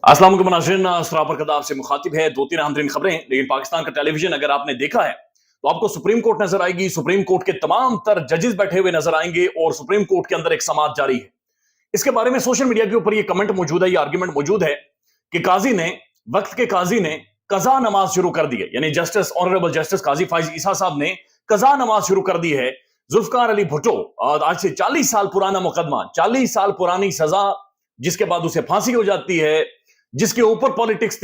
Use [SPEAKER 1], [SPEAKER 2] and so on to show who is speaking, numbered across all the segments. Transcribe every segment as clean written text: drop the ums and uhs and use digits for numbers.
[SPEAKER 1] अस्सलाम वालेकुम नाज़रीन, सरापर कदाब से मुखातिब है। दो तीन अहम तरीन खबरें हैं, लेकिन पाकिस्तान का टेलीविजन अगर आपने देखा है तो आपको सुप्रीम कोर्ट नजर आएगी। सुप्रीम कोर्ट के तमाम तर जजेस बैठे हुए नजर आएंगे और सुप्रीम कोर्ट के अंदर एक समाअत जारी है। इसके बारे में सोशल मीडिया के ऊपर ये कमेंट मौजूद है, ये आर्ग्यूमेंट मौजूद है कि वक्त के काजी ने कजा नमाज शुरू कर दी है, यानी जस्टिस ऑनरेबल जस्टिस काजी फाइज ईसा साहब ने कजा नमाज शुरू कर दी है। जुल्फकार अली भुट्टो, आज से 40 साल पुराना मुकदमा, 40 साल पुरानी सजा, जिसके बाद उसे फांसी हो जाती है, जिसके ऊपर पॉलिटिक्स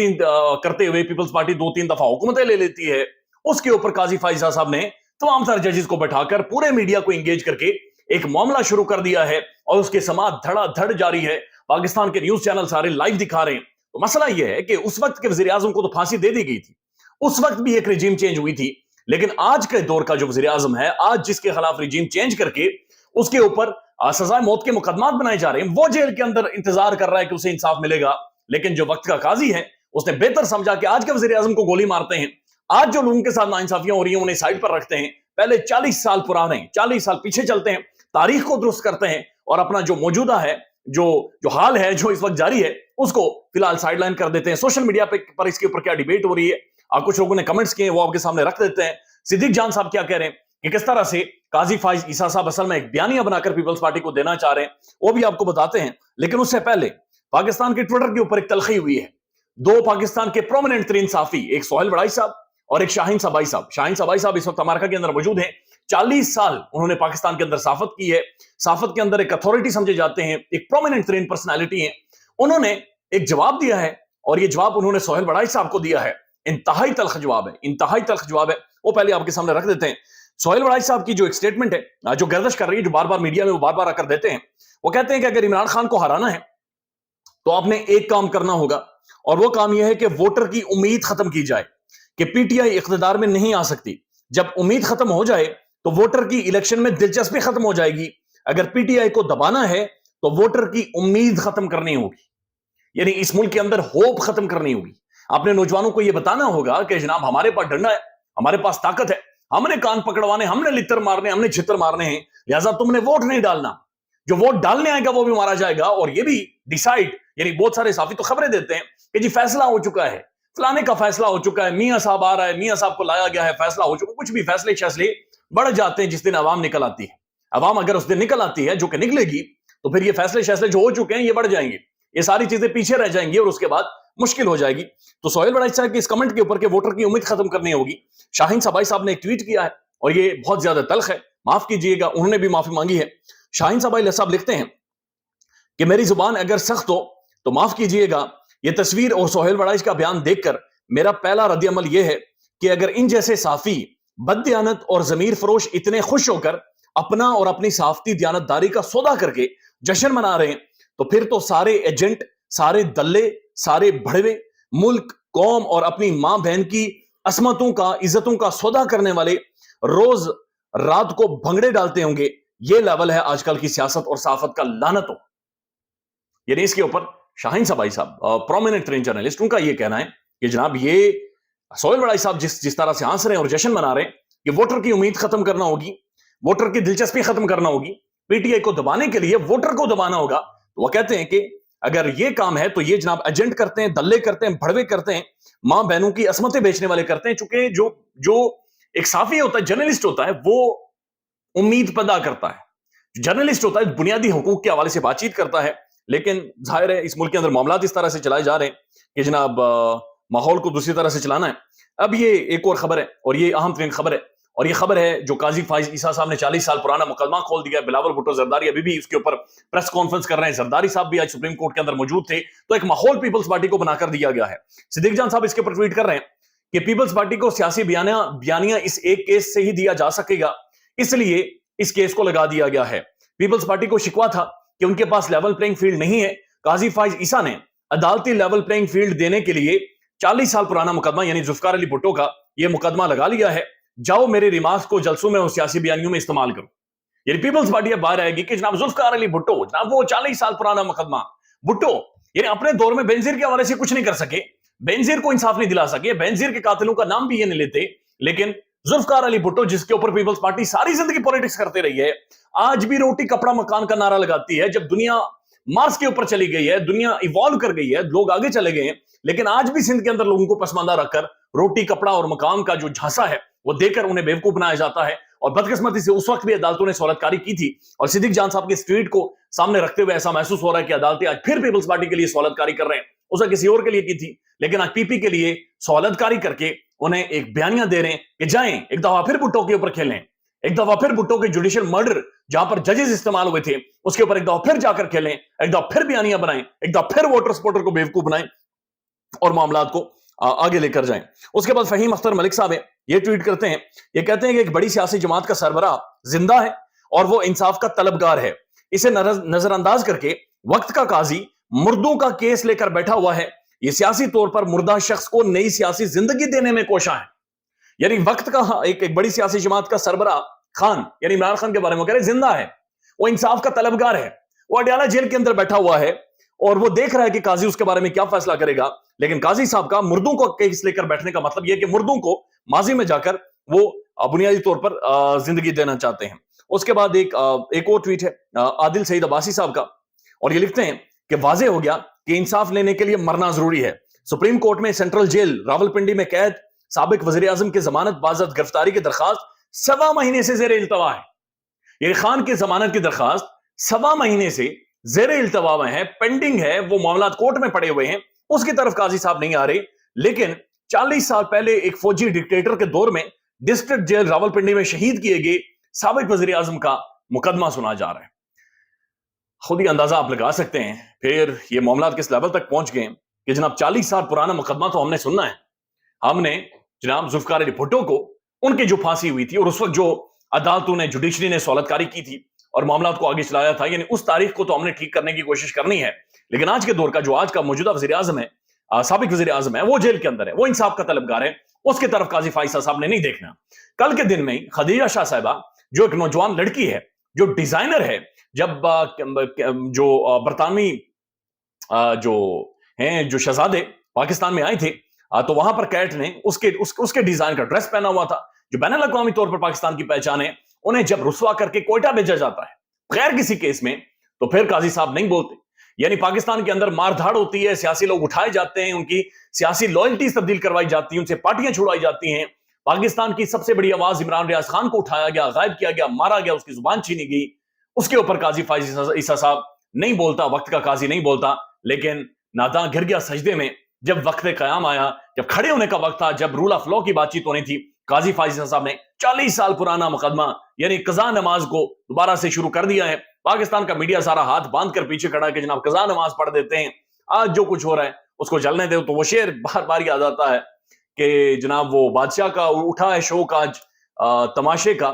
[SPEAKER 1] करते हुए पीपल्स पार्टी 2-3 दफा हुकूमतें ले लेती है, उसके ऊपर काजी फाइजा साहब ने तमाम सारे जजेस को बैठाकर पूरे मीडिया को एंगेज करके एक मामला शुरू कर दिया है और उसके समाअत धड़ाधड़ जारी है। पाकिस्तान के न्यूज चैनल सारे लाइव दिखा रहे हैं। तो मसला यह है कि उस वक्त के वजीर आजम को तो फांसी दे दी गई थी, उस वक्त भी एक रिजीम चेंज हुई थी, लेकिन आज के दौर का जो वजीर आजम है, आज जिसके खिलाफ रिजीम चेंज करके उसके ऊपर सजाए मौत के मुकदमात बनाए जा रहे हैं, वो जेल के अंदर इंतजार कर रहा है कि उसे इंसाफ मिलेगा। लेकिन जो वक्त का काजी है उसने बेहतर समझा कि आज के वजीर आजम को गोली मारते हैं, आज जो लोगों के साथ नाइंसाफियां हो रही हैं उन्हें साइड पर रखते हैं, पहले 40 साल पुराने 40 साल पीछे चलते हैं, तारीख को दुरुस्त करते हैं और अपना जो मौजूदा है, जो जो हाल है, जो इस वक्त जारी है, उसको फिलहाल साइडलाइन कर देते हैं। सोशल मीडिया पर इसके ऊपर क्या डिबेट हो रही है, कुछ लोगों ने कमेंट्स किए, वो आपके सामने रख देते हैं। सिद्दीक जान साहब क्या कह रहे हैं कि किस तरह से काजी फाइज ईसा साहब असल में एक बयानिया बनाकर पीपल्स पार्टी को देना चाह रहे हैं, वो भी आपको बताते हैं। लेकिन उससे पहले पाकिस्तान के ट्विटर के ऊपर एक तलखी हुई है। दो पाकिस्तान के प्रोमिनेंट तरीन साफी, एक सोहेल वड़ाई साहब और एक शाहीन सबाई साहब। शाहीन सबाई साहब इस वक्त अमेरिका के अंदर मौजूद हैं। 40 साल उन्होंने पाकिस्तान के अंदर साफत की है, साफत के अंदर एक अथॉरिटी समझे जाते हैं, एक प्रोमिनेंट तरीन पर्सनैलिटी है। उन्होंने एक जवाब दिया है और ये जवाब उन्होंने सोहेल वड़ाई साहब को दिया है। इंतहाई तल्ख जवाब है, इंतहाई तल्ख जवाब है। वो पहले आपके सामने रख देते हैं। सोहेल वड़ाई साहब की जो एक स्टेटमेंट है, जो गर्दिश कर रही है, जो बार बार मीडिया में वो बार बार आकर देते हैं, वो कहते हैं कि अगर इमरान खान को हराना है तो आपने एक काम करना होगा, और वो काम यह है कि वोटर की उम्मीद खत्म की जाए कि पीटीआई इख्तिदार में नहीं आ सकती। जब उम्मीद खत्म हो जाए तो वोटर की इलेक्शन में दिलचस्पी खत्म हो जाएगी। अगर पीटीआई को दबाना है तो वोटर की उम्मीद खत्म करनी होगी, यानी इस मुल्क के अंदर होप खत्म करनी होगी। आपने नौजवानों को यह बताना होगा कि जनाब हमारे पास डंडा है, हमारे पास ताकत है, हमने कान पकड़वाने, हमने लित्तर मारने, हमने छितर मारने हैं, लिहाजा तुमने वोट नहीं डालना। जो वोट डालने आएगा वो भी मारा जाएगा। और ये भी डिसाइड, यानी बहुत सारे साफी तो खबरें देते हैं कि जी फैसला हो चुका है, फलाने का फैसला हो चुका है, मियां साहब आ रहा है, मियां साहब को लाया गया है, फैसला हो चुका। कुछ भी फैसले बढ़ जाते हैं जिस दिन अवाम निकल आती है। अवाम अगर उस दिन निकल आती है, जो कि निकलेगी, तो फिर ये फैसले जो हो चुके हैं ये बढ़ जाएंगे, ये सारी चीजें पीछे रह जाएंगी और उसके बाद मुश्किल हो जाएगी। तो सोहेल वड़ाई साहब के इस कमेंट के ऊपर के वोटर की उम्मीद खत्म करनी होगी, शाहीन सबाई साहब ने एक ट्वीट किया है और ये बहुत ज्यादा तल्ख है, माफ कीजिएगा, उन्होंने भी माफी मांगी है। शाहीन सबाई साहब लिखते हैं कि मेरी जुबान अगर सख्त हो तो माफ कीजिएगा, यह तस्वीर और सोहेल वड़ाई का बयान देखकर मेरा पहला रद्द-ए-अमल यह है कि अगर इन जैसे साफी बददियानत और जमीर फरोश इतने खुश होकर अपना और अपनी साफती दियानतदारी का सौदा करके जश्न मना रहे हैं, तो फिर तो सारे एजेंट, सारे दल्ले, सारे भड़वे मुल्क, कौम और अपनी मां बहन की असमतों का, इज्जतों का सौदा करने वाले रोज रात को भंगड़े डालते होंगे। यह लेवल है आजकल की सियासत और साफत का, लानत हो। यानी इसके ऊपर शाहीन सबाई साहब, प्रोमिनेंट तरीन जर्नलिस्ट, उनका यह कहना है कि जनाब ये सोहेल वड़ाई साहब जिस तरह से हंस रहे हैं और जश्न मना रहे हैं, कि वोटर की उम्मीद खत्म करना होगी, वोटर की दिलचस्पी खत्म करना होगी, पीटीआई को दबाने के लिए वोटर को दबाना होगा। तो वह कहते हैं कि अगर ये काम है तो ये जनाब एजेंट करते हैं, दल्ले करते हैं, भड़वे करते हैं, मां बहनों की असमतें बेचने वाले करते हैं। चूंकि जो एक साफी होता है, जर्नलिस्ट होता है, वो उम्मीद पैदा करता है। जर्नलिस्ट होता है बुनियादी हुकूक के हवाले से बातचीत करता है, लेकिन जाहिर है इस मुल्क के अंदर मामला इस तरह से चलाए जा रहे हैं कि जनाब माहौल को दूसरी तरह से चलाना है। अब ये एक और खबर है और ये अहम तरीन खबर है, और ये खबर है जो काजी फाइज ईसा साहब ने 40 साल पुराना मुकदमा खोल दिया है। बिलावल भुट्टो जरदारी अभी भी उसके ऊपर प्रेस कॉन्फ्रेंस कर रहे हैं। जरदारी साहब भी आज सुप्रीम कोर्ट के अंदर मौजूद थे। तो एक माहौल पीपल्स पार्टी को बनाकर दिया गया है। सिद्दीक जान साहब इसके ऊपर ट्वीट कर रहे हैं कि पीपल्स पार्टी को सियासी बयानिया इस एक केस से ही दिया जा सकेगा, इसलिए इस केस को लगा दिया गया है। पीपल्स पार्टी को शिकवा था कि उनके पास लेवल प्लेइंग फील्ड नहीं है। काजी फाइज ईसा ने अदालती लेवल प्लेइंग फील्ड देने के लिए 40 साल पुराना मुकदमा, यानी जुल्फकार अली भुट्टो का यह मुकदमा लगा लिया है। जाओ मेरे रिमार्क्स को जलसों में और सियासी बयानियों में इस्तेमाल करो। यानी पीपल्स पार्टी अब बाहर आएगी कि जनाब जुल्फकार अली भुट्टो, जनाब वो 40 साल पुराना मुकदमा, भुट्टो यानी अपने दौर में बेनजीर के हवाले से कुछ नहीं कर सके, बेनजीर को इंसाफ नहीं दिला सके, बेनजीर के कातिलों का नाम भी ये नहीं लेते, लेकिन जुल्फकार अली भुट्टो जिसके ऊपर पीपल्स पार्टी सारी जिंदगी पॉलिटिक्स करते रही है, आज भी रोटी कपड़ा मकान का नारा लगाती है। जब दुनिया मार्स के ऊपर चली गई है, दुनिया इवॉल्व कर गई है, लोग आगे चले गए हैं, लेकिन आज भी सिंध के अंदर लोगों को पसमानदा रखकर रोटी, कपड़ा और मकाम का जो झांसा है वो देकर उन्हें बेवकूफ बनाया जाता है। और बदकिस्मती से उस वक्त भी अदालतों ने सहूलतकारी की थी, और सिद्दीक जान साहब की स्ट्रीट को सामने रखते हुए ऐसा महसूस हो रहा है कि अदालतें आज फिर पीपल्स पार्टी के लिए सहूलतकारी कर रहे हैं। उसे किसी और के लिए की थी, लेकिन आज पीपी के लिए सहूलतकारी करके उन्हें एक बयानिया दे रहे हैं कि जाएं एक दफा फिर भुट्टो के ऊपर खेलें, एक दफा फिर भुट्टो के जुडिशियल मर्डर जहां पर जजेस इस्तेमाल हुए थे उसके ऊपर एक दफा फिर जाकर खेलें, एक दफा फिर बयानियां बनाएं, एक दफा फिर वोटर सपोर्टर को बेवकूफ बनाएं और मामलात को आगे लेकर जाएं। उसके बाद फहीम अख्तर मलिक साहब है, ये ट्वीट करते हैं, ये कहते हैं कि एक बड़ी सियासी जमात का सरबराह जिंदा है और वो इंसाफ का तलबगार है, इसे नजरअंदाज करके वक्त का काजी मुर्दों का केस लेकर बैठा हुआ है। ये सियासी तौर पर मुर्दा शख्स को नई सियासी जिंदगी देने में कोशा है। यानी वक्त का एक बड़ी सियासी जमात का सरबराह खान यानी इमरान खान के बारे में कह रहे जिंदा है, वो इंसाफ का तलबगार है, वो अडयाला जेल के अंदर बैठा हुआ है और वो देख रहा है कि काजी उसके बारे में क्या फैसला करेगा। लेकिन काजी साहब का मुर्दों को केस लेकर बैठने का मतलब यह कि मुर्दों को माजी में जाकर वो बुनियादी तौर पर जिंदगी देना चाहते हैं। उसके बाद एक और ट्वीट है आदिल सईद अब्बासी साहब का, और ये लिखते हैं कि वाजे हो गया कि इंसाफ लेने के लिए मरना जरूरी है। सुप्रीम कोर्ट में सेंट्रल जेल रावलपिंडी में कैद साबिक वजीर आजम की जमानत बाज़त गिरफ्तारी की दरखास्त 1.25 महीने से जेर इल्तवा है। ये खान की जमानत की दरखास्त 1.25 महीने से जेर इल्तवा में है, पेंडिंग है, वो मामला कोर्ट में पड़े हुए हैं, उसकी तरफ काजी साहब नहीं आ रहे। लेकिन 40 साल पहले एक फौजी डिक्टेटर के दौर में डिस्ट्रिक्ट जेल रावलपिंडी में शहीद किए गए साबिक वजीर आजम का मुकदमा सुना जा रहा है। खुद ही अंदाजा आप लगा सकते हैं फिर ये मामला किस लेवल तक पहुंच गए कि जनाब 40 साल पुराना मुकदमा तो हमने सुनना है। हमने जनाब जुल्फिकार अली भुट्टो को उनकी जो फांसी हुई थी और उस वक्त जो अदालतों ने जुडिशरी ने सहूलतकारी की थी और मामला को आगे चलाया था, यानी उस तारीख को तो हमने ठीक करने की कोशिश करनी है। लेकिन आज के दौर का जो आज का मौजूदा वजीर आजम है, साबिक वजीर आजम है, वो जेल के अंदर है, वो इंसाफ का तलबगार है, उसकी तरफ काजी फाइसा साहब ने नहीं देखना। कल के दिन में खदीजा शाह साहिबा जो एक नौजवान लड़की है, जो डिजाइनर है, जब जो बरतानवी जो हैं जो शहजादे पाकिस्तान में आए थे तो वहां पर कैट ने उसके डिजाइन का ड्रेस पहना हुआ था, जो बैनुल अक़वामी तौर पर पाकिस्तान की पहचान है, उन्हें जब रुस्वा करके कोयटा भेजा जाता है गैर किसी केस में, तो फिर काजी साहब नहीं बोलते। यानी पाकिस्तान के अंदर मारधाड़ होती है, सियासी लोग उठाए जाते हैं, उनकी सियासी लॉयल्टी तब्दील करवाई जाती है, उनसे पार्टियां छुड़ाई जाती हैं। पाकिस्तान की सबसे बड़ी आवाज इमरान रियाज खान को उठाया गया, गायब किया गया, मारा गया, उसकी जुबान छीनी गई, उसके ऊपर काजी फाइज ईसा साहब नहीं बोलता, वक्त का काजी नहीं बोलता। लेकिन नादां गिर गया सजदे में जब वक्त क़याम आया, जब खड़े होने का वक्त था, जब रूल ऑफ लॉ की बातचीत होनी थी, काजी फाइज साहब ने 40 साल पुराना मुकदमा यानी कज़ा नमाज को दोबारा से शुरू कर दिया है। पाकिस्तान का मीडिया सारा हाथ बांध कर पीछे खड़ा है कि जनाब कज़ा नमाज पढ़ देते हैं, आज जो कुछ हो रहा है उसको चलने दो। तो वो शेर बार बार याद आता है कि जनाब वो बादशाह का उठा है शौक आज तमाशे का,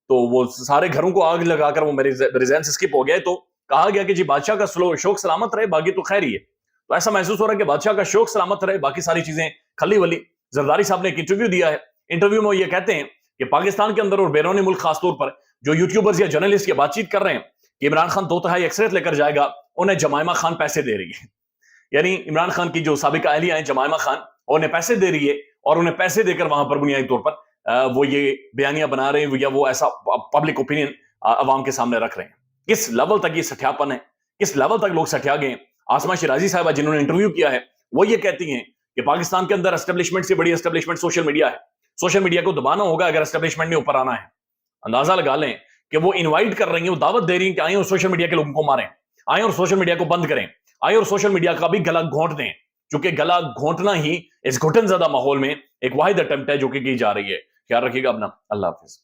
[SPEAKER 1] तो वो सारे घरों को आग लगाकर वो मेरे रिज़ाइन से स्किप हो गया, तो कहा गया कि जी बादशाह का शौक सलामत रहे, बाकी तो खैर ही है। तो ऐसा महसूस हो रहा है कि बादशाह का शौक सलामत रहे, बाकी सारी चीजें खली वली। जरदारी साहब ने एक इंटरव्यू दिया है, इंटरव्यू में ये कहते हैं कि पाकिस्तान के अंदर और बैरून मुल्क खासतौर पर जो यूट्यूबर्स या जर्नलिस्ट की बातचीत कर रहे हैं कि इमरान खान 2/3 एक्सरेट लेकर जाएगा, उन्हें जमाइमा खान पैसे दे रही है। यानी इमरान खान की जो साबिका अहलिया है जमाइमा खान, उन्हें पैसे दे रही है और उन्हें पैसे देकर वहां पर बुनियादी तौर पर वो ये बयानियां बना रहे हैं या वो ऐसा पब्लिक ओपिनियन अवाम के सामने रख रहे हैं। किस लेवल तक ये सठियापन है, किस लेवल तक लोग सठिया गए। आसमा शिराजी साहबा जिन्होंने इंटरव्यू किया है वो ये कहती हैं कि पाकिस्तान के अंदर एस्टेब्लिशमेंट से बड़ी एस्टेब्लिशमेंट सोशल मीडिया है, सोशल मीडिया को दबाना होगा अगर एस्टेब्लिशमेंट ने ऊपर आना है। अंदाजा लगा लें कि वो इनवाइट कर रही हैं, वो दावत दे रही हैं कि आए और सोशल मीडिया के लोगों को मारें, आए और सोशल मीडिया को बंद करें, आए और सोशल मीडिया का भी गला घोंट दें, क्योंकि गला घोंटना ही इस घुटन ज़्यादा माहौल में एक वाहिद अटेम्प्ट है जो कि की जा रही है। ख्याल रखिएगा अपना, अल्लाह हाफिज।